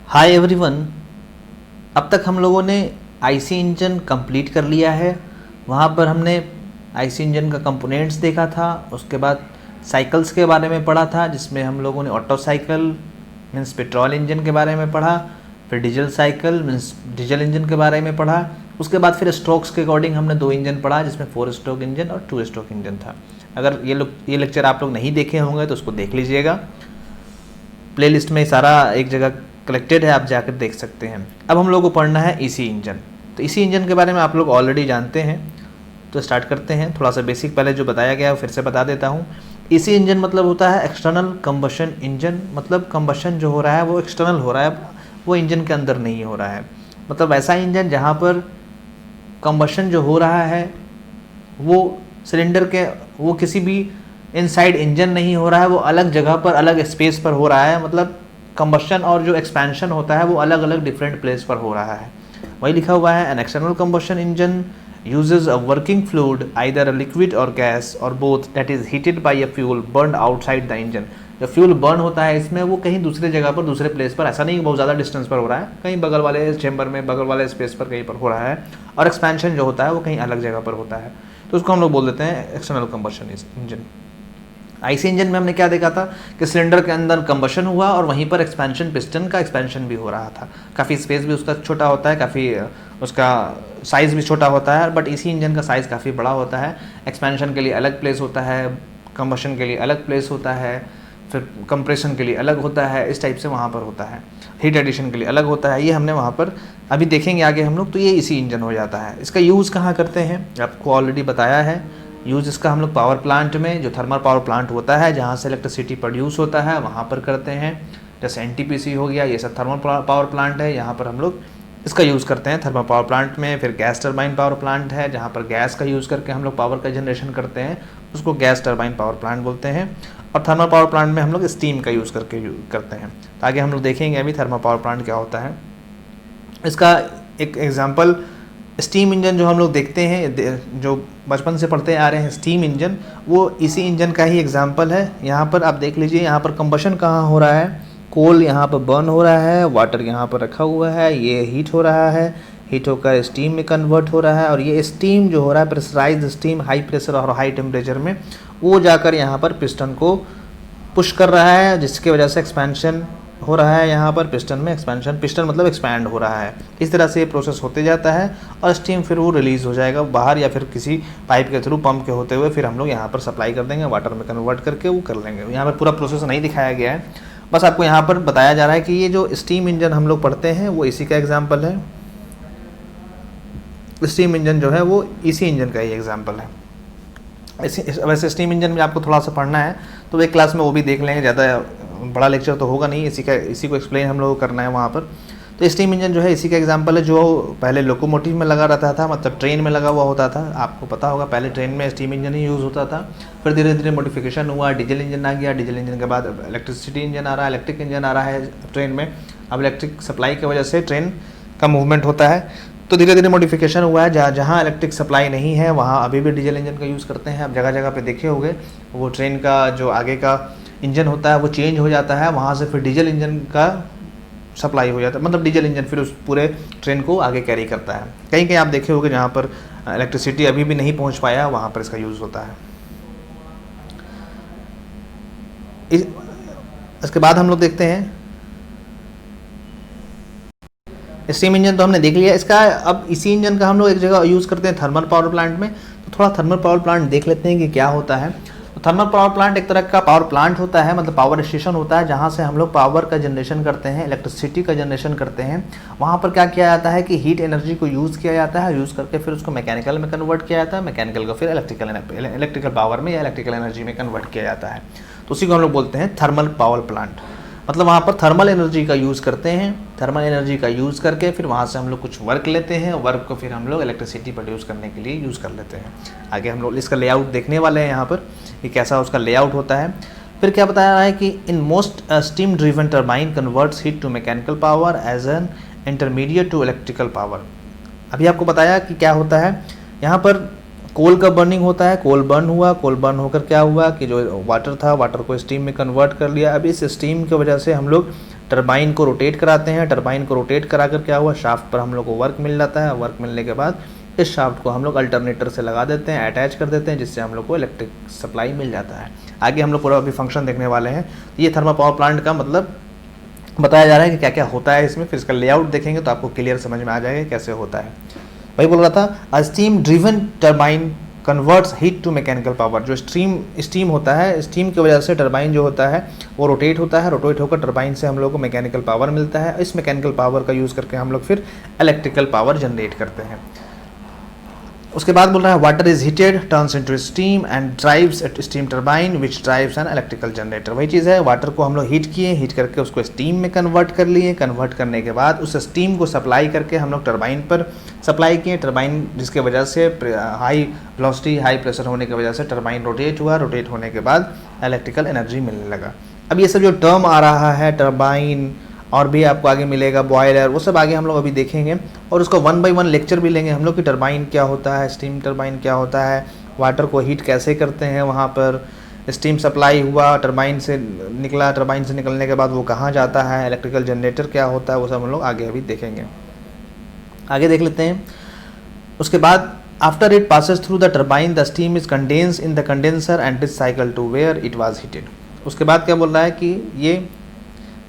Hi everyone. अब तक हम लोगों ने आईसी इंजन कंप्लीट कर लिया है। वहाँ पर हमने आईसी इंजन का कंपोनेंट्स देखा था, उसके बाद साइकिल्स के बारे में पढ़ा था जिसमें हम लोगों ने auto cycle means petrol engine के बारे में पढ़ा, फिर diesel cycle means diesel engine के बारे में पढ़ा। उसके बाद फिर स्ट्रोक्स के अकॉर्डिंग हमने 2 इंजन पढ़ा जिसमें 4 स्ट्रोक इंजन और 2 स्ट्रोक इंजन था। अगर ये लेक्चर आप लोग नहीं देखे होंगे तो उसको देख लीजिएगा, प्लेलिस्ट में सारा एक जगह कलेक्टेड है, आप जाकर देख सकते हैं। अब हम लोग को पढ़ना है ईसी इंजन। तो ईसी इंजन के बारे में आप लोग ऑलरेडी जानते हैं, तो स्टार्ट करते हैं। थोड़ा सा बेसिक पहले जो बताया गया है फिर से बता देता हूँ। ईसी इंजन मतलब होता है एक्सटर्नल कंबशन इंजन, मतलब कंबशन जो हो रहा है वो एक्सटर्नल हो रहा है, वो इंजन के अंदर नहीं हो रहा है। मतलब ऐसा इंजन जहाँ पर कंबशन जो हो रहा है वो सिलेंडर के, वो किसी भी इनसाइड इंजन नहीं हो रहा है, वो अलग जगह पर अलग स्पेस पर हो रहा है। मतलब कंबशन और जो एक्सपेंशन होता है वो अलग अलग डिफरेंट प्लेस पर हो रहा है। वही लिखा हुआ है, an external combustion engine uses a working fluid, either a liquid or gas or both, that is heated by a fuel burned outside the engine। जो फ्यूल बर्न होता है इसमें वो कहीं दूसरे जगह पर, दूसरे प्लेस पर, ऐसा नहीं बहुत ज़्यादा डिस्टेंस पर हो रहा है, कहीं बगल वाले चेंबर में, बगल वाले स्पेस पर कहीं पर हो रहा है। और एक्सपेंशन जो होता है वो कहीं अलग जगह पर होता है, तो उसको हम लोग बोल देते हैं external combustion engine. IC engine में हमने क्या देखा था कि सिलेंडर के अंदर कंबशन हुआ और वहीं पर एक्सपेंशन, पिस्टन का एक्सपेंशन भी हो रहा था। काफ़ी स्पेस भी उसका छोटा होता है, काफ़ी उसका साइज़ भी छोटा होता है, बट इसी इंजन का साइज़ काफ़ी बड़ा होता है। एक्सपेंशन के लिए अलग प्लेस होता है, कंबशन के लिए अलग प्लेस होता है, फिर कंप्रेशन के लिए अलग होता है, इस टाइप से वहाँ पर होता है। हीट एडिशन के लिए अलग होता है, ये हमने वहाँ पर अभी देखेंगे आगे हम लोग। तो ये इसी इंजन हो जाता है। इसका यूज़ कहाँ करते हैं आपको ऑलरेडी बताया है। यूज़ इसका हम लोग पावर प्लांट में, जो थर्मल पावर प्लांट होता है जहाँ से इलेक्ट्रिसिटी प्रोड्यूस होता है वहाँ पर करते हैं। जैसे एनटीपीसी हो गया, ये सब थर्मल पावर प्लांट है, यहाँ पर हम लोग इसका यूज़ करते हैं थर्मल पावर प्लांट में। फिर गैस टरबाइन पावर प्लांट है जहाँ पर गैस का यूज़ करके हम लोग पावर का जनरेशन करते हैं, उसको गैस टरबाइन पावर प्लांट बोलते हैं। और थर्मल पावर प्लांट में हम लोग स्टीम का यूज़ करके करते हैं। तो आगे हम लोग देखेंगे अभी थर्मल पावर प्लांट क्या होता है। इसका एक एग्जाम्पल स्टीम इंजन जो हम लोग देखते हैं, जो बचपन से पढ़ते आ रहे हैं स्टीम इंजन, वो इसी इंजन का ही एग्जाम्पल है। यहाँ पर आप देख लीजिए, यहाँ पर कंबशन कहाँ हो रहा है, कोल यहाँ पर बर्न हो रहा है, वाटर यहाँ पर रखा हुआ है, ये हीट हो रहा है, हीट होकर स्टीम में कन्वर्ट हो रहा है। और ये स्टीम जो हो रहा है, प्रेशराइज्ड स्टीम, हाई प्रेशर और हाई टेम्परेचर में, वो जाकर यहाँ पर पिस्टन को पुश कर रहा है, जिसकी वजह से एक्सपेंशन हो रहा है। यहाँ पर पिस्टन में एक्सपेंशन, पिस्टन मतलब एक्सपैंड हो रहा है। इस तरह से ये प्रोसेस होते जाता है और स्टीम फिर वो रिलीज़ हो जाएगा बाहर, या फिर किसी पाइप के थ्रू, पंप के होते हुए फिर हम लोग यहाँ पर सप्लाई कर देंगे, वाटर में कन्वर्ट करके वो कर लेंगे। यहाँ पर पूरा प्रोसेस नहीं दिखाया गया है, बस आपको यहाँ पर बताया जा रहा है कि ये जो स्टीम इंजन हम लोग पढ़ते हैं वो इसी का एग्जाम्पल है। स्टीम इंजन जो है वो इसी इंजन का ही एग्जाम्पल है। वैसे स्टीम इंजन में आपको थोड़ा सा पढ़ना है तो एक क्लास में वो भी देख लेंगे, ज़्यादा बड़ा लेक्चर तो होगा नहीं, इसी को एक्सप्लेन हम लोग को करना है वहाँ पर। तो स्टीम इंजन जो है इसी का एग्जांपल है, जो पहले लोकोमोटिव में लगा रहता था, मतलब ट्रेन में लगा हुआ होता था। आपको पता होगा पहले ट्रेन में स्टीम इंजन ही यूज़ होता था, फिर धीरे धीरे मॉडिफिकेशन हुआ, डीजल इंजन आ गया, डीजल इंजन के बाद इलेक्ट्रिसिटी इंजन आ रहा है, इलेक्ट्रिक इंजन आ रहा है ट्रेन में। अब इलेक्ट्रिक सप्लाई की वजह से ट्रेन का मूवमेंट होता है, तो धीरे धीरे मॉडिफिकेशन हुआ है। जहाँ इलेक्ट्रिक सप्लाई नहीं है वहाँ अभी भी डीजल इंजन का यूज़ करते हैं। अब जगह जगह पे देखे होंगे वो ट्रेन का जो आगे का इंजन होता है वो चेंज हो जाता है, वहाँ से फिर डीजल इंजन का सप्लाई हो जाता है, मतलब डीजल इंजन फिर उस पूरे ट्रेन को आगे कैरी करता है। कहीं कहीं आप देखे होंगे जहाँ पर इलेक्ट्रिसिटी अभी भी नहीं पहुँच पाया वहाँ पर इसका यूज़ होता है। इसके बाद हम लोग देखते हैं स्टीम इंजन तो हमने देख लिया इसका। अब इसी इंजन का हम लोग एक जगह यूज़ करते हैं थर्मल पावर प्लांट में, तो थोड़ा थर्मल पावर प्लांट देख लेते हैं कि क्या होता है। तो थर्मल पावर प्लांट एक तरह का पावर प्लांट होता है, मतलब पावर स्टेशन होता है, जहाँ से हम लोग पावर का जनरेशन करते हैं, इलेक्ट्रिसिटी का जनरेशन करते हैं। वहाँ पर क्या किया जाता है कि हीट एनर्जी को यूज़ किया जाता है, यूज़ करके फिर उसको मैकेनिकल में कन्वर्ट किया जाता है, मैकेनिकल को फिर इलेक्ट्रिकल पावर में या इलेक्ट्रिकल एनर्जी में कन्वर्ट किया जाता है। तो उसी को हम लोग बोलते हैं थर्मल पावर प्लांट। मतलब वहाँ पर थर्मल एनर्जी का यूज़ करते हैं, थर्मल एनर्जी का यूज़ करके फिर वहाँ से हम लोग कुछ वर्क लेते हैं, वर्क को फिर हम लोग इलेक्ट्रिसिटी प्रोड्यूस करने के लिए यूज़ कर लेते हैं। आगे हम लोग इसका लेआउट देखने वाले हैं यहाँ पर कि कैसा उसका लेआउट होता है। फिर क्या बताया रहा है कि in most steam driven turbine converts heat to mechanical power as an intermediate to electrical power. अभी आपको बताया कि क्या होता है, यहाँ पर कोल का बर्निंग होता है, कोल बर्न हुआ, कोल बर्न होकर क्या हुआ कि जो वाटर था, वाटर को स्टीम में कन्वर्ट कर लिया। अब इस स्टीम की वजह से हम लोग टरबाइन को रोटेट कराते हैं। टरबाइन को रोटेट करा कर क्या हुआ, शाफ्ट पर हम लोग को वर्क मिल जाता है। वर्क मिलने के बाद इस शाफ्ट को हम लोग अल्टरनेटर से लगा देते हैं, अटैच कर देते हैं, जिससे हम लोग को इलेक्ट्रिक सप्लाई मिल जाता है। आगे हम लोग पूरा अभी फंक्शन देखने वाले हैं। ये थर्मल पावर प्लांट का मतलब बताया जा रहा है कि क्या क्या होता है इसमें। फिर इसका लेआउट देखेंगे तो आपको क्लियर समझ में आ जाएगा कैसे होता है। वही बोल रहा था, a steam driven turbine converts heat to mechanical power. जो स्टीम होता है, स्टीम की वजह से टरबाइन जो होता है वो रोटेट होता है। रोटेट होकर टरबाइन से हम लोग को मैकेनिकल पावर मिलता है। इस मैकेनिकल पावर का यूज़ करके हम लोग फिर इलेक्ट्रिकल पावर जनरेट करते हैं। उसके बाद बोल रहा है, water is heated turns into steam and drives at steam turbine which drives an electrical generator. वही चीज़ है, वाटर को हम लोग हीट किए, हीट करके उसको स्टीम में कन्वर्ट कर लिए। कन्वर्ट करने के बाद उस स्टीम को सप्लाई करके हम लोग टरबाइन पर सप्लाई किए। टरबाइन जिसके वजह से हाई वेलोसिटी, हाई प्रेशर होने की वजह से टरबाइन रोटेट हुआ। रोटेट होने के बाद इलेक्ट्रिकल एनर्जी मिलने लगा। अब ये सब जो टर्म आ रहा है, टरबाइन और भी आपको आगे मिलेगा, बॉयलर, वो सब आगे हम लोग अभी देखेंगे। और उसको 1 बाय 1 लेक्चर भी लेंगे हम लोग कि टरबाइन क्या होता है, स्टीम टरबाइन क्या होता है, वाटर को हीट कैसे करते हैं, वहाँ पर स्टीम सप्लाई हुआ, टरबाइन से निकला, टरबाइन से निकलने के बाद वो कहाँ जाता है, इलेक्ट्रिकल जनरेटर क्या होता है, वो सब हम लोग आगे अभी देखेंगे। आगे देख लेते हैं। उसके बाद after it passes through the turbine the steam is condense in the condenser and is cycle to where it was heated. उसके बाद क्या बोल रहा है कि ये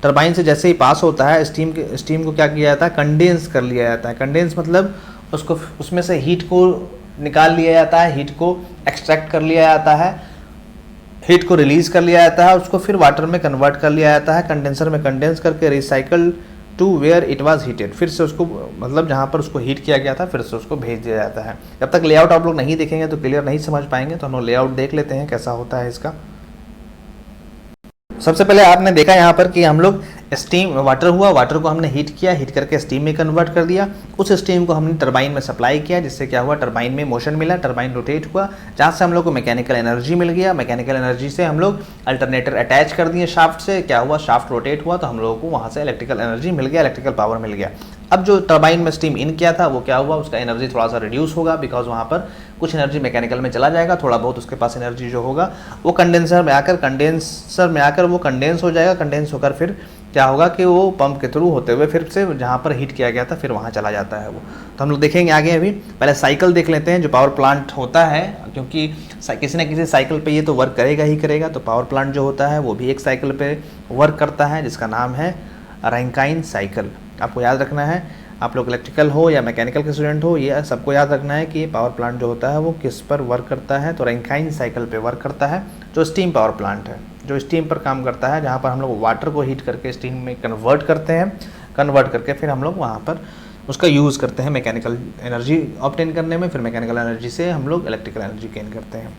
टरबाइन से जैसे ही पास होता है स्टीम को क्या किया जाता है, कंडेंस कर लिया जाता है। कंडेंस मतलब उसको उसमें से हीट को निकाल लिया जाता है, हीट को एक्सट्रैक्ट कर लिया जाता है, हीट को रिलीज कर लिया जाता है, उसको फिर वाटर में कन्वर्ट कर लिया जाता है, कंडेंसर में कंडेंस करके recycle to where it was heated. फिर से उसको मतलब जहाँ पर उसको हीट किया गया था फिर से उसको भेज दिया जाता है। जब तक लेआउट आप लोग नहीं देखेंगे तो क्लियर नहीं समझ पाएंगे, तो हम लोग लेआउट देख लेते हैं कैसा होता है इसका। सबसे पहले आपने देखा यहाँ पर कि हम लोग स्टीम, वाटर हुआ, वाटर को हमने हीट किया, हीट करके स्टीम में कन्वर्ट कर दिया। उस स्टीम को हमने टरबाइन में सप्लाई किया, जिससे क्या हुआ, टरबाइन में मोशन मिला, टरबाइन रोटेट हुआ, जहाँ से हम लोग को मैकेनिकल एनर्जी मिल गया। मैकेनिकल एनर्जी से हम लोग अल्टरनेटर अटैच कर दिए शाफ्ट से, क्या हुआ, शाफ्ट रोटेट हुआ, तो हम लोगों को वहाँ से इलेक्ट्रिकल एनर्जी मिल गया, इलेक्ट्रिकल पावर मिल गया। अब जो टरबाइन में स्टीम इन किया था वो क्या हुआ, उसका एनर्जी थोड़ा सा रिड्यूस होगा, बिकॉज वहाँ पर कुछ एनर्जी मैकेनिकल में चला जाएगा, थोड़ा बहुत उसके पास एनर्जी जो होगा वो कंडेंसर में आकर वो कंडेंस हो जाएगा। कंडेंस होकर फिर क्या होगा कि वो पंप के थ्रू होते हुए फिर से जहाँ पर हीट किया गया था फिर वहाँ चला जाता है वो। तो हम लोग देखेंगे आगे। अभी पहले साइकिल देख लेते हैं जो पावर प्लांट होता है, क्योंकि किसी न किसी साइकिल पे ये तो वर्क करेगा ही करेगा। तो पावर प्लांट जो होता है वो भी एक साइकिल पे वर्क करता है, जिसका नाम है रैंकाइन साइकिल। आपको याद रखना है, आप लोग इलेक्ट्रिकल हो या मैकेनिकल के स्टूडेंट हो, ये सबको याद रखना है कि पावर प्लांट जो होता है वो किस पर वर्क करता है। तो रैंकाइन साइकिल पे वर्क करता है, जो स्टीम पावर प्लांट है, जो स्टीम पर काम करता है, जहाँ पर हम लोग वाटर को हीट करके स्टीम में कन्वर्ट करते हैं, कन्वर्ट करके फिर हम लोग वहाँ पर उसका यूज़ करते हैं मैकेनिकल एनर्जी ऑब्टेन करने में। फिर मैकेनिकल एनर्जी से हम लोग इलेक्ट्रिकल एनर्जी गेन करते हैं।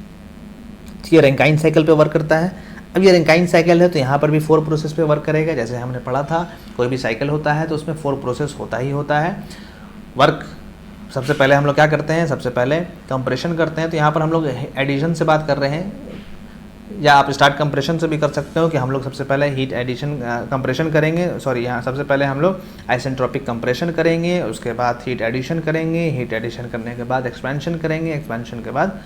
ये रैंकाइन साइकिल पे वर्क करता है। अब ये रैंकाइन साइकिल है तो यहाँ पर भी 4 प्रोसेस पे वर्क करेगा। जैसे हमने पढ़ा था, कोई भी साइकिल होता है तो उसमें 4 प्रोसेस होता ही होता है। वर्क सबसे पहले हम लोग क्या करते हैं, सबसे पहले कंप्रेशन करते हैं। तो यहाँ पर हम लोग एडिशन से बात कर रहे हैं, या आप स्टार्ट कंप्रेशन से भी कर सकते हो कि हम लोग सबसे पहले हीट एडिशन कंप्रेशन करेंगे। सॉरी, यहाँ सबसे पहले हम लोग आइसेंट्रोपिक कंप्रेशन करेंगे, उसके बाद हीट एडिशन करेंगे, हीट एडिशन करने के बाद एक्सपेंशन करेंगे, एक्सपेंशन के बाद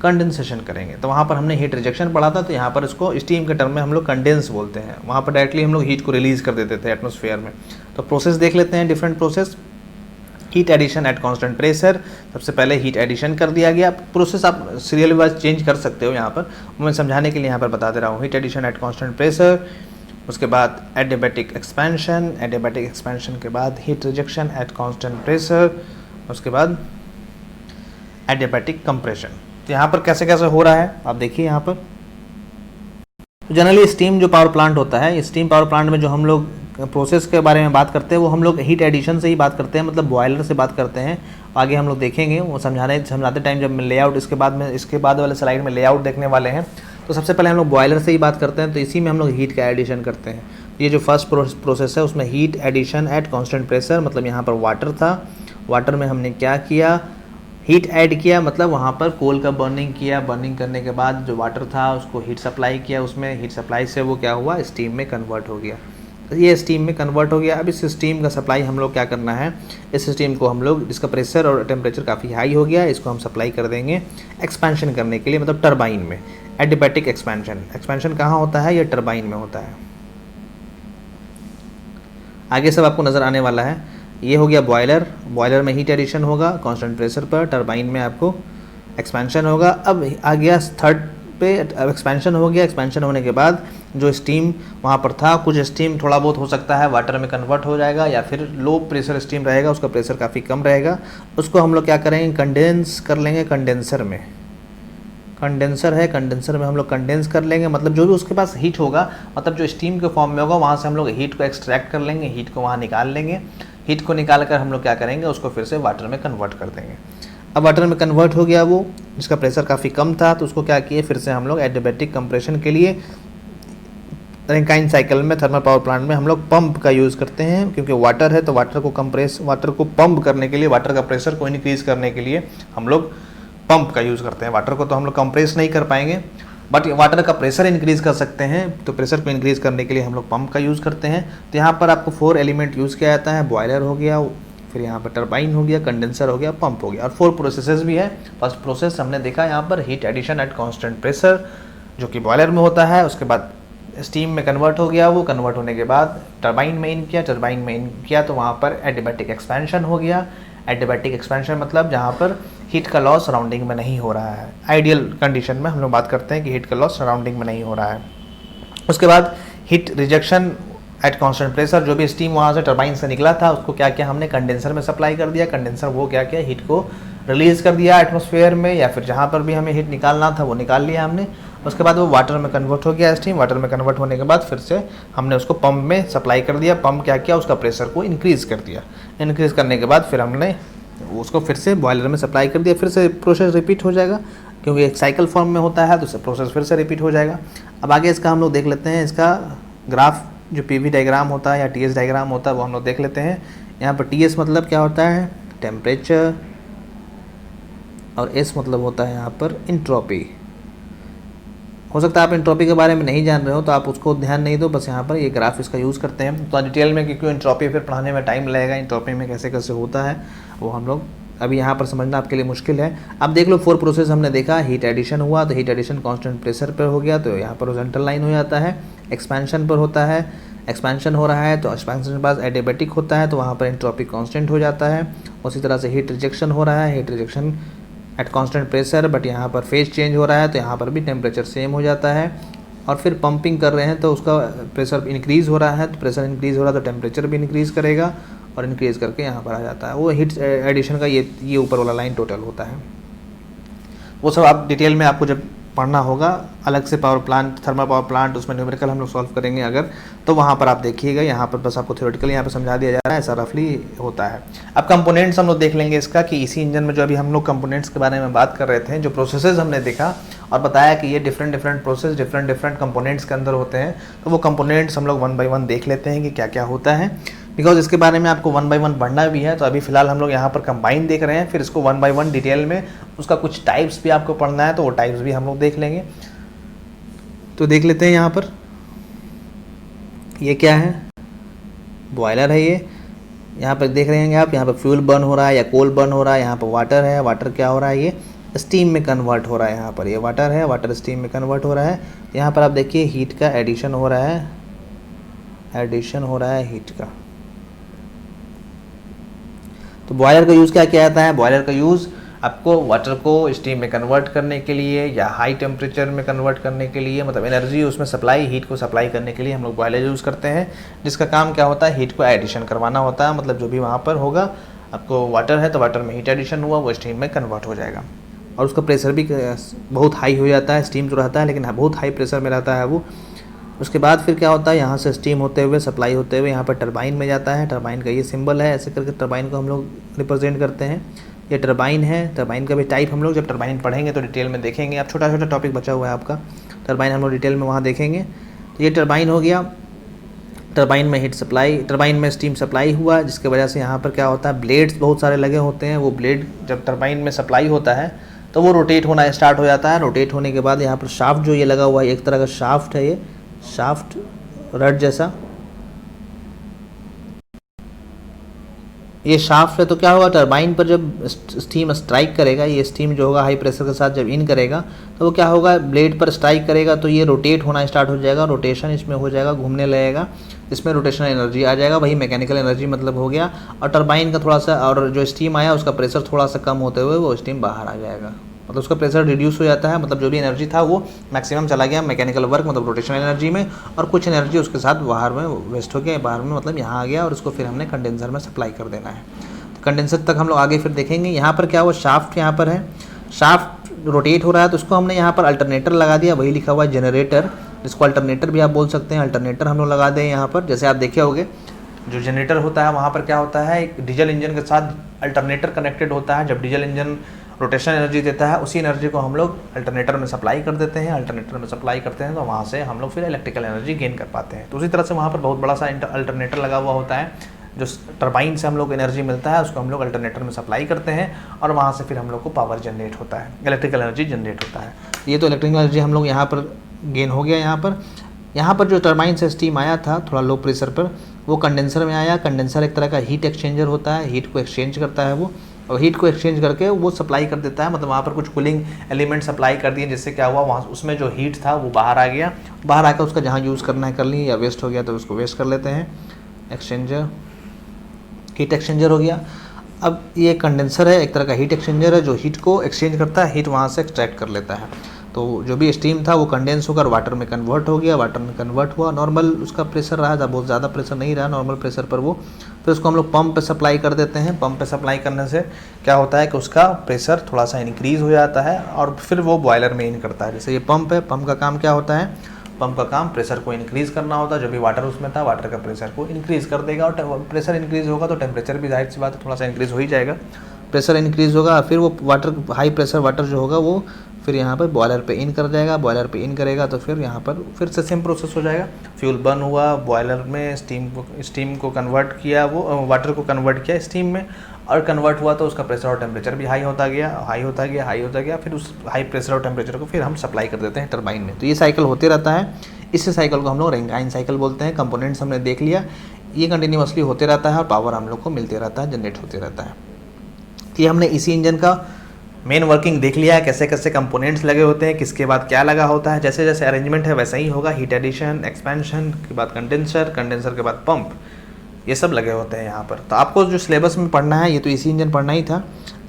कंडेंसेशन करेंगे। तो वहाँ पर हमने हीट रिजेक्शन पढ़ा था, तो यहाँ पर इसको स्टीम के टर्म में हम लोग कंडेंस बोलते हैं। वहाँ पर डायरेक्टली हम लोग हीट को रिलीज़ कर देते थे एटमॉस्फेयर में। तो प्रोसेस देख लेते हैं, different process. Heat addition at constant pressure, सबसे पहले हीट एडिशन कर दिया गया। प्रोसेस आप सीरियल वाइज चेंज कर सकते हो, यहाँ पर मैं समझाने के लिए यहाँ पर बता दे रहा हूँ। Heat addition at constant pressure, उसके बाद एडियाबैटिक एक्सपेंशन, एडियाबैटिक एक्सपेंशन के बाद heat rejection at constant pressure, उसके बाद एडियाबैटिक कंप्रेशन। तो यहाँ पर कैसे कैसे हो रहा है आप देखिए यहाँ पर। जनरली स्टीम जो पावर प्लांट होता है, स्टीम पावर प्लांट में जो हम लोग प्रोसेस के बारे में बात करते हैं वो हम लोग हीट एडिशन से ही बात करते हैं, मतलब बॉयलर से बात करते हैं। आगे हम लोग देखेंगे वो समझाते टाइम जब लेआउट इसके बाद वाले स्लाइड में लेआउट देखने वाले हैं। तो सबसे पहले हम लोग बॉयलर से ही बात करते हैं, तो इसी में हम लोग हीट का एडिशन करते हैं। ये जो फर्स्ट प्रोसेस है उसमें heat addition at constant pressure, मतलब यहाँ पर वाटर था, वाटर में हमने क्या किया, हीट ऐड किया, मतलब वहाँ पर कोल का बर्निंग किया। बर्निंग करने के बाद जो वाटर था उसको हीट सप्लाई किया, उसमें हीट सप्लाई से वो क्या हुआ, स्टीम में कन्वर्ट हो गया। ये स्टीम में कन्वर्ट हो गया। अब इस स्टीम का सप्लाई हम लोग क्या करना है, इस स्टीम को हम लोग, जिसका प्रेशर और टेम्परेचर काफ़ी हाई हो गया, इसको हम सप्लाई कर देंगे एक्सपेंशन करने के लिए, मतलब टरबाइन में। एडियाबैटिक एक्सपेंशन, एक्सपेंशन कहाँ होता है, ये टरबाइन में होता है। आगे सब आपको नज़र आने वाला है। ये हो गया बॉयलर, बॉयलर में हीट एडिशन होगा कांस्टेंट प्रेशर पर, टरबाइन में आपको एक्सपेंशन होगा। अब आ गया थर्ड पे, अब एक्सपेंशन हो गया। एक्सपेंशन होने के बाद जो स्टीम वहाँ पर था, कुछ स्टीम थोड़ा बहुत हो सकता है वाटर में कन्वर्ट हो जाएगा, या फिर लो प्रेशर स्टीम रहेगा, उसका प्रेशर काफ़ी कम रहेगा, उसको हम लोग क्या करेंगे, कंडेंस कर लेंगे कंडेंसर में। कंडेंसर है, कंडेंसर में हम लोग कंडेंस कर लेंगे, मतलब जो भी उसके पास हीट होगा, मतलब जो स्टीम के फॉर्म में होगा, वहाँ से हम लोग हीट को एक्सट्रैक्ट कर लेंगे, हीट को वहाँ निकाल लेंगे। हीट को निकाल कर हम लोग क्या करेंगे, उसको फिर से वाटर में कन्वर्ट कर देंगे। अब वाटर में कन्वर्ट हो गया वो, जिसका प्रेशर काफ़ी कम था, तो उसको क्या किए, फिर से हम लोग एडियाबैटिक कंप्रेशन के लिए रैंकाइन साइकिल में, थर्मल पावर प्लांट में हम लोग पंप का यूज़ करते हैं, क्योंकि वाटर है तो वाटर को पंप करने के लिए, वाटर का प्रेशर को इंक्रीज़ करने के लिए हम लोग पंप का यूज़ करते हैं। वाटर को तो हम लोग कंप्रेस नहीं कर पाएंगे, बट वाटर का प्रेशर इंक्रीज़ कर सकते हैं, तो प्रेशर को इंक्रीज़ करने के लिए हम लोग पंप का यूज़ करते हैं। तो यहाँ पर आपको 4 एलिमेंट यूज़ किया जाता है, बॉयलर हो गया, फिर यहाँ पर टरबाइन हो गया, कंडेंसर हो गया, पंप हो गया, और 4 प्रोसेसेस भी है। फर्स्ट प्रोसेस हमने देखा यहाँ पर heat addition at constant pressure, जो कि बॉयलर में होता है। उसके बाद स्टीम में कन्वर्ट हो गया, वो कन्वर्ट होने के बाद टरबाइन में इन किया, टरबाइन में इन किया तो वहाँ पर एडियाबैटिक एक्सपेंशन हो गया। एडियाबैटिक एक्सपेंशन मतलब जहाँ पर हीट का लॉस सराउंडिंग में नहीं हो रहा है। आइडियल कंडीशन में हम लोग बात करते हैं कि हीट का लॉस सराउंडिंग में नहीं हो रहा है। उसके बाद heat rejection at constant pressure, जो भी स्टीम वहाँ से टरबाइन से निकला था, उसको क्या किया हमने, कंडेंसर में सप्लाई कर दिया। कंडेंसर वो क्या किया, हीट को रिलीज़ कर दिया एटमॉस्फेयर में, या फिर जहाँ पर भी हमें हीट निकालना था वो निकाल लिया हमने। उसके बाद वो वाटर में कन्वर्ट हो गया स्टीम, वाटर में कन्वर्ट होने के बाद फिर से हमने उसको पंप में सप्लाई कर दिया। पंप क्या किया, उसका प्रेशर को इंक्रीज़ कर दिया। इंक्रीज़ करने के बाद फिर हमने उसको फिर से बॉयलर में सप्लाई कर दिया। फिर से प्रोसेस रिपीट हो जाएगा, क्योंकि एक साइकिल फॉर्म में होता है, तो प्रोसेस फिर से रिपीट हो जाएगा। अब आगे इसका हम लोग देख लेते हैं, इसका ग्राफ जो पीवी डायग्राम होता है या टीएस डायग्राम होता है वो हम लोग देख लेते हैं। यहाँ पर टीएस मतलब क्या होता है, टेम्परेचर, और एस मतलब होता है यहाँ पर इंट्रोपी। हो सकता है आप इंट्रोपी के बारे में नहीं जान रहे हो, तो आप उसको ध्यान नहीं दो, बस यहाँ पर ये ग्राफ इसका यूज़ करते हैं। तो डिटेल में, क्योंकि इंट्रोपी फिर पढ़ाने में टाइम लगेगा, इंट्रोपी में कैसे कैसे होता है वो हम लोग अभी यहाँ पर समझना आपके लिए मुश्किल है। अब देख लो 4 प्रोसेस हमने देखा। हीट एडिशन हुआ तो हीट एडिशन कांस्टेंट प्रेशर पर हो गया, तो यहाँ पर हॉरिजॉन्टल लाइन हो जाता है। एक्सपेंशन पर होता है, एक्सपेंशन हो रहा है तो एक्सपेंशन के बाद एडियाबैटिक होता है, तो वहाँ पर एंट्रोपी कांस्टेंट हो जाता है। उसी तरह से हीट रिजेक्शन हो रहा है, heat rejection at constant pressure, but यहाँ पर फेज चेंज हो रहा है, तो यहाँ पर भी टेम्परेचर सेम हो जाता है। और फिर पंपिंग कर रहे हैं तो उसका प्रेशर इंक्रीज़ हो रहा है, तो प्रेशर इंक्रीज़ हो रहा है तो टेम्परेचर भी इंक्रीज़ करेगा, और इंक्रीज़ करके यहाँ पर आ जाता है। वो हीट एडिशन का ये ऊपर वाला लाइन टोटल होता है। वो सब आप डिटेल में आपको जब पढ़ना होगा, अलग से power plant, thermal power plant, उसमें न्यूमेरिकल हम लोग सॉल्व करेंगे अगर, तो वहाँ पर आप देखिएगा। यहाँ पर बस आपको थ्योरेटिकली यहाँ पर समझा दिया जा रहा है, ऐसा रफली होता है। अब कंपोनेंट्स हम लोग देख लेंगे इसका, कि इसी इंजन में जो अभी हम लोग कंपोनेंट्स के बारे में बात कर रहे थे, जो प्रोसेसेस हमने देखा और बताया कि ये डिफरेंट प्रोसेस डिफरेंट कंपोनेंट्स के अंदर होते हैं, तो वो कंपोनेंट्स हम लोग 1 बाय 1 देख लेते हैं कि क्या क्या होता है, बिकॉज इसके बारे में आपको 1 बाय 1 पढ़ना भी है। तो अभी फिलहाल हम लोग यहाँ पर कंबाइन देख रहे हैं, फिर इसको 1 बाय 1 डिटेल में उसका कुछ टाइप्स भी आपको पढ़ना है, तो वो टाइप्स भी हम लोग देख लेंगे। तो देख लेते हैं यहाँ पर, ये क्या है, बॉयलर है ये। यहाँ पर देख रहे हैं आप, यहाँ पर फ्यूल बर्न हो रहा है या कोल बर्न हो रहा है। यहाँ पर वाटर है, वाटर क्या हो रहा है, ये स्टीम में कन्वर्ट हो रहा है। यहाँ पर ये वाटर है, वाटर स्टीम में कन्वर्ट हो रहा है। यहाँ पर आप देखिए हीट का एडिशन हो रहा है, एडिशन हो रहा है हीट का। तो बॉयलर का यूज़ क्या किया जाता है, बॉयलर का यूज़ आपको वाटर को स्टीम में कन्वर्ट करने के लिए या हाई टेम्परेचर में कन्वर्ट करने के लिए, मतलब एनर्जी उसमें सप्लाई, हीट को सप्लाई करने के लिए हम लोग बॉयलर यूज़ करते हैं, जिसका काम क्या होता है, हीट को एडिशन करवाना होता है। मतलब जो भी वहाँ पर होगा, आपको वाटर है तो वाटर में हीट एडिशन हुआ, वो स्टीम में कन्वर्ट हो जाएगा, और उसका प्रेशर भी बहुत हाई हो जाता है। स्टीम जो रहता है लेकिन बहुत हाई प्रेशर में रहता है वो। उसके बाद फिर क्या होता है, यहाँ से स्टीम होते हुए, सप्लाई होते हुए यहाँ पर टरबाइन में जाता है। टरबाइन का ये सिंबल है, ऐसे करके टरबाइन को हम लोग रिप्रेजेंट करते हैं। ये टरबाइन है। टरबाइन का भी टाइप हम लोग जब टरबाइन पढ़ेंगे तो डिटेल में देखेंगे। अब छोटा छोटा टॉपिक बचा हुआ है आपका, टरबाइन हम लोग डिटेल में वहाँ देखेंगे। तो ये टरबाइन हो गया, टरबाइन में हीट सप्लाई, टरबाइन में स्टीम सप्लाई हुआ, जिसकी वजह से यहाँ पर क्या होता है, ब्लेड्स बहुत सारे लगे होते हैं। वो ब्लेड जब टरबाइन में सप्लाई होता है तो वो रोटेट होना स्टार्ट हो जाता है। रोटेट होने के बाद यहाँ पर शाफ्ट जो ये लगा हुआ है, एक तरह का शाफ्ट है, ये शाफ्ट रड जैसा, ये शाफ्ट है तो क्या होगा, टरबाइन पर जब स्टीम स्ट्राइक करेगा, ये स्टीम जो होगा हाई प्रेशर के साथ जब इन करेगा तो वो क्या होगा, ब्लेड पर स्ट्राइक करेगा तो ये रोटेट होना स्टार्ट हो जाएगा, रोटेशन इसमें हो जाएगा, घूमने लगेगा, इसमें रोटेशनल एनर्जी आ जाएगा, वही मैकेनिकल एनर्जी मतलब हो गया। और टरबाइन का थोड़ा सा, और जो स्टीम आया उसका प्रेशर थोड़ा सा कम होते हुए वो स्टीम बाहर आ जाएगा, मतलब उसका प्रेशर रिड्यूस हो जाता है, मतलब जो भी एनर्जी था वो मैक्सिमम चला गया मैकेनिकल वर्क मतलब रोटेशनल एनर्जी में, और कुछ एनर्जी उसके साथ बाहर में वेस्ट हो गया, बाहर में मतलब यहाँ आ गया, और उसको फिर हमने कंडेंसर में सप्लाई कर देना है। तो कंडेंसर तक हम लोग आगे फिर देखेंगे। यहाँ पर क्या हुआ, शाफ्ट यहाँ पर है, शाफ्ट रोटेट हो रहा है तो उसको हमने यहाँ पर अल्टरनेटर लगा दिया, वही लिखा हुआ है जनरेटर, जिसको अल्टरनेटर भी आप बोल सकते हैं, अल्टरनेटर हम लोग लगा दें यहाँ पर। जैसे आप देखे होंगे जो जनरेटर होता है वहाँ पर क्या होता है, एक डीजल इंजन के साथ अल्टरनेटर कनेक्टेड होता है। जब डीजल इंजन रोटेशन एनर्जी देता है, उसी एनर्जी को हम लोग अल्टरनेटर में सप्लाई कर देते हैं, अल्टरनेटर में सप्लाई करते हैं तो वहाँ से हम लोग फिर इलेक्ट्रिकल एनर्जी गेन कर पाते हैं। तो उसी तरह से वहाँ पर बहुत बड़ा सा अल्टरनेटर लगा हुआ होता है, जो टरबाइन से हम लोग एनर्जी मिलता है उसको हम लोग अल्टरनेटर में सप्लाई करते हैं, और वहाँ से फिर हम लोग को पावर जनरेट होता है, इलेक्ट्रिकल एनर्जी जनरेट होता है। ये तो इलेक्ट्रिकल एनर्जी हम लोग यहाँ पर गेन हो गया। यहाँ पर जो टरबाइन से स्टीम आया था थोड़ा लो प्रेशर पर, वो कंडेंसर में आया। कंडेंसर एक तरह का हीट एक्सचेंजर होता है, हीट को एक्सचेंज करता है वो, और हीट को एक्सचेंज करके वो सप्लाई कर देता है, मतलब वहाँ पर कुछ कूलिंग एलिमेंट सप्लाई कर दिए, जिससे क्या हुआ, वहाँ उसमें जो हीट था वो बाहर आ गया, बाहर आकर उसका जहाँ यूज़ करना है कर ली, या वेस्ट हो गया तो उसको वेस्ट कर लेते हैं। एक्सचेंजर, हीट एक्सचेंजर हो गया। अब ये कंडेंसर है, एक तरह का हीट एक्सचेंजर है जो हीट को एक्सचेंज करता है, हीट वहाँ से एक्सट्रैक्ट कर लेता है। तो जो भी स्टीम था वो कंडेंस होकर वाटर में कन्वर्ट हो गया, वाटर में कन्वर्ट हुआ, नॉर्मल उसका प्रेशर रहा था, बहुत ज़्यादा प्रेशर नहीं रहा, नॉर्मल प्रेशर पर वो, फिर उसको हम लोग पंप पे सप्लाई कर देते हैं। पंप पे सप्लाई करने से क्या होता है कि उसका प्रेशर थोड़ा सा इंक्रीज़ हो जाता है, और फिर वो बॉयलर में इन करता है। जैसे ये पंप है, पंप का काम क्या होता है, पंप का काम प्रेशर को इंक्रीज़ करना होता है, जो भी वाटर उसमें था वाटर का प्रेशर को इंक्रीज़ कर देगा, और प्रेशर इंक्रीज़ होगा तो टेम्परेचर भी जाहिर सी बात है थोड़ा सा इंक्रीज़ हो ही जाएगा, प्रेशर इंक्रीज़ होगा, फिर वो वाटर, हाई प्रेशर वाटर जो होगा वो फिर यहाँ पर बॉयलर पे इन कर जाएगा, बॉयलर पे इन करेगा तो फिर यहाँ पर फिर से सेम प्रोसेस हो जाएगा। फ्यूल बर्न हुआ, बॉयलर में स्टीम को कन्वर्ट किया, वो वाटर को कन्वर्ट किया स्टीम में, और कन्वर्ट हुआ तो उसका प्रेशर और टेम्परेचर भी हाई होता गया, फिर उस हाई प्रेशर और टेम्परेचर को फिर हम सप्लाई कर देते हैं टरबाइन में। तो ये साइकिल होते रहता है, इस साइकिल को हम लोग रैंकाइन साइकिल बोलते हैं। कंपोनेंट्स हमने देख लिया, ये कंटिन्यूसली होते रहता है और पावर हम लोग को मिलते रहता है, जनरेट होते रहता है। ये हमने इसी इंजन का मेन वर्किंग देख लिया है, कैसे कैसे कंपोनेंट्स लगे होते हैं, किसके बाद क्या लगा होता है, जैसे जैसे अरेंजमेंट है वैसा ही होगा। हीट एडिशन, एक्सपेंशन के बाद कंडेंसर, कंडेंसर के बाद पंप, ये सब लगे होते हैं यहाँ पर। तो आपको जो सिलेबस में पढ़ना है, ये तो इसी इंजन पढ़ना ही था।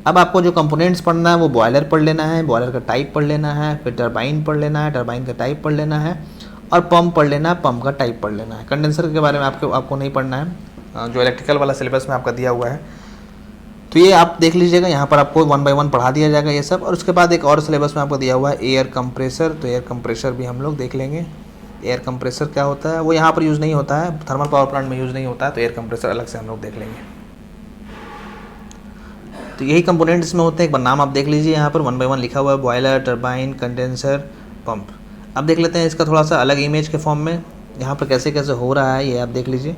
अब आपको जो कंपोनेंट्स पढ़ना है वो बॉयलर पढ़ लेना है, बॉयलर का टाइप पढ़ लेना है, फिर टरबाइन पढ़ लेना है, टरबाइन का टाइप पढ़ लेना है, और पंप पढ़ लेना है, पंप का टाइप पढ़ लेना है। कंडेंसर के बारे में आपको नहीं पढ़ना है, जो इलेक्ट्रिकल वाला सिलेबस में आपका दिया हुआ है। तो ये आप देख लीजिएगा, यहाँ पर आपको 1 बाय 1 पढ़ा दिया जाएगा ये सब। और उसके बाद एक और सिलेबस में आपको दिया हुआ है एयर कंप्रेसर, तो एयर कंप्रेसर भी हम लोग देख लेंगे। एयर कंप्रेसर क्या होता है, वो यहाँ पर यूज़ नहीं होता है, थर्मल पावर प्लांट में यूज़ नहीं होता है, तो एयर कंप्रेसर अलग से हम लोग देख लेंगे। तो यही कंपोनेंट इसमें होते हैं, एक बार नाम आप देख लीजिए, यहाँ पर 1 बाय 1 लिखा हुआ है, बॉयलर, टरबाइन, कंडेंसर, पंप। अब देख लेते हैं इसका थोड़ा सा अलग इमेज के फॉर्म में, यहाँ पर कैसे कैसे हो रहा है ये आप देख लीजिए।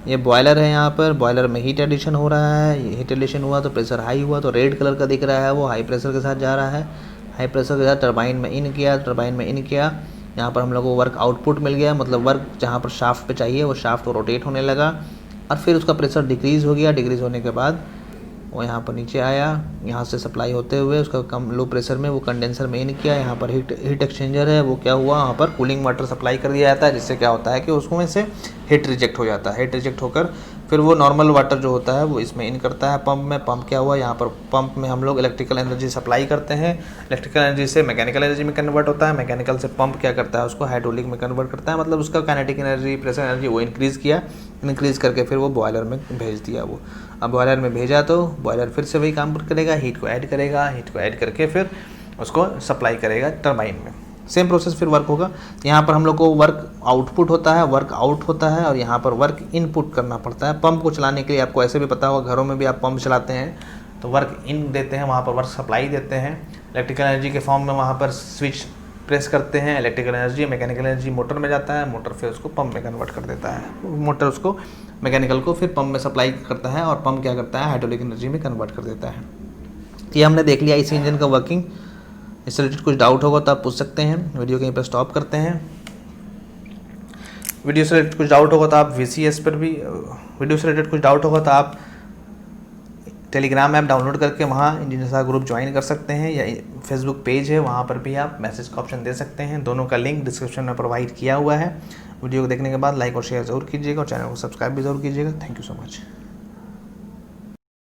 ये बॉयलर है, यहाँ पर बॉयलर में हीट एडिशन हो रहा है, ये हीट एडिशन हुआ तो प्रेशर हाई हुआ, तो रेड कलर का दिख रहा है, वो हाई प्रेशर के साथ जा रहा है, हाई प्रेशर के साथ टरबाइन में इन किया, टरबाइन में इन किया, यहाँ पर हम लोग को वर्क आउटपुट मिल गया, मतलब वर्क जहाँ पर शाफ्ट पे चाहिए वो शाफ्ट को रोटेट होने लगा, और फिर उसका प्रेशर डिक्रीज़ हो गया, डिक्रीज़ होने के बाद वो यहाँ पर नीचे आया, यहाँ से सप्लाई होते हुए उसका कम लो प्रेशर में वो कंडेंसर में इन किया, यहाँ पर हीट एक्सचेंजर है, वो क्या हुआ, वहाँ पर कूलिंग वाटर सप्लाई कर दिया जाता है, जिससे क्या होता है कि उसमें से हीट रिजेक्ट हो जाता है, हीट रिजेक्ट होकर फिर वो नॉर्मल वाटर जो होता है वो इसमें इन करता है पंप में। पंप क्या हुआ, यहाँ पर पंप में हम लोग इलेक्ट्रिकल एनर्जी सप्लाई करते हैं, इलेक्ट्रिकल एनर्जी से मैकेनिकल एनर्जी में कन्वर्ट होता है, मैकेनिकल से पंप क्या करता है उसको हाइड्रोलिक में कन्वर्ट करता है, मतलब उसका काइनेटिक एनर्जी, प्रेशर एनर्जी वो इंक्रीज़ किया, इंक्रीज़ करके फिर वो बॉयलर में भेज दिया वो। अब बॉयलर में भेजा तो बॉयलर फिर से वही काम करेगा, हीट को ऐड करेगा, हीट को ऐड करके फिर उसको सप्लाई करेगा टरबाइन में। सेम प्रोसेस फिर वर्क होगा। यहाँ पर हम लोग को वर्क आउटपुट होता है, वर्क आउट होता है, और यहाँ पर वर्क इनपुट करना पड़ता है। पंप को चलाने के लिए आपको ऐसे भी पता होगा, घरों में भी आप पंप चलाते हैं तो वर्क इन देते हैं, वहाँ पर वर्क सप्लाई देते हैं इलेक्ट्रिकल एनर्जी के फॉर्म में, वहाँ पर स्विच प्रेस करते हैं, electrical energy, mechanical energy motor में जाता है, मोटर फिर उसको पंप में कन्वर्ट कर देता है, मोटर उसको मैकेनिकल को फिर पंप में सप्लाई करता है, और पंप क्या करता है हाइड्रोलिक एनर्जी में कन्वर्ट कर देता है। ये हमने देख लिया इसी इंजन का वर्किंग। इससे रिलेटेड कुछ डाउट होगा तो आप पूछ सकते हैं। वीडियो कहीं पर स्टॉप करते हैं। वीडियो से रिलेटेड कुछ डाउट होगा तो आप VCS पर भी, वीडियो से रिलेटेड कुछ डाउट होगा तो आप टेलीग्राम ऐप डाउनलोड करके वहाँ इंजीनियर साहब ग्रुप ज्वाइन कर सकते हैं, या फेसबुक पेज है वहाँ पर भी आप मैसेज का ऑप्शन दे सकते हैं। दोनों का लिंक डिस्क्रिप्शन में प्रोवाइड किया हुआ है। वीडियो को देखने के बाद लाइक और शेयर ज़रूर कीजिएगा और चैनल को सब्सक्राइब भी ज़रूर कीजिएगा। Thank you so much.